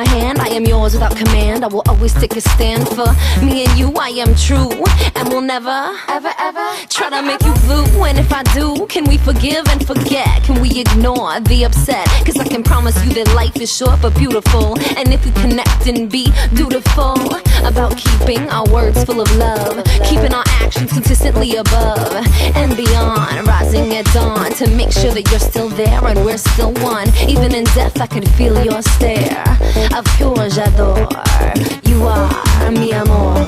hand, I am yours without command. I will always take a stand for me and you. I am true and will never, ever, ever try to make you blue. And if I do, can we forgive and forget? Can we ignore the upset? Cause I can promise you that life is short but beautiful. And if we connect and be dutiful about keeping our words full of love, keeping our actions consistently above and beyond, rising at dawn to make sure that you're still there and we're still one. Even in death I can feel your stare of pure j'adore. You are mi amor.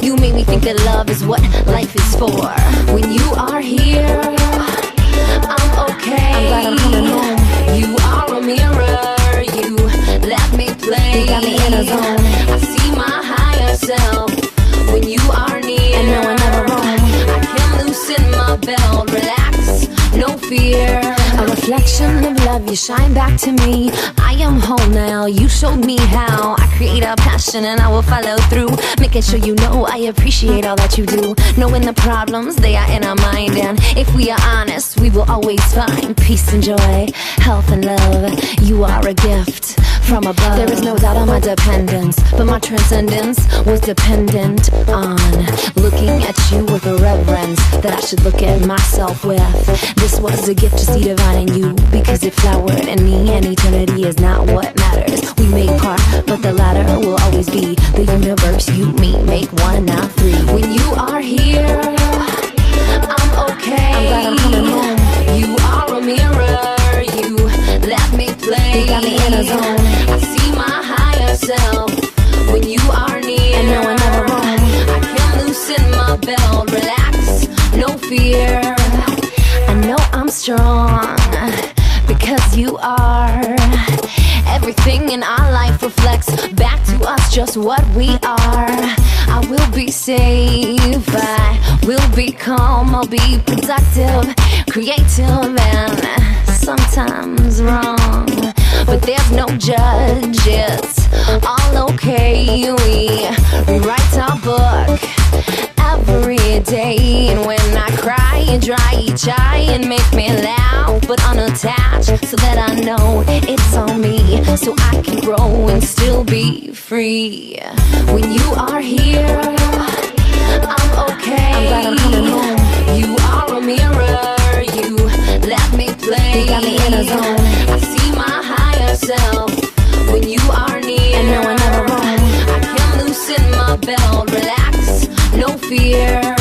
You make me think that love is what life is for. When you are here, I'm okay. I'm glad I'm coming home. You are a mirror. You let me play. You got me in a zone. I see my higher self when you are near. And no, I never roam. I can loosen my belt, relax, no fear. A reflection of love, you shine back to me. I am whole now, you showed me how. I create a passion and I will follow through, making sure you know I appreciate all that you do. Knowing the problems, they are in our mind. And if we are honest, we will always find peace and joy, health and love. You are a gift from above. There is no doubt on my dependence, but my transcendence was dependent on looking at you with a reverence that I should look at myself with. This was a gift to see divine in you, because it flowered in me, and eternity is not what matters. We make part, but the latter will always be the universe. You, me, make one, now three. When you are here, I'm okay. I'm glad I'm coming home. You are a mirror. You let me play. You got me in a zone. I see my higher self when you are near. And no, I never roam. I can loosen my belt, relax, no fear. I know I'm strong because you are. Everything in our life reflects back to us just what we are. I will be safe, I will be calm, I'll be productive, creative, and sometimes wrong. But there's no judge, it's all okay. We rewrite our book every day. And when I cry and dry each eye and make me laugh but unattached, so that I know it's on me, so I can grow and still be free. When you are here, I'm okay. I'm glad I'm coming home. You are a mirror. You let me play. You got me in a zone. I see my higher self when you are near. And no, I never roam. I can loosen my belt, relax, no fear.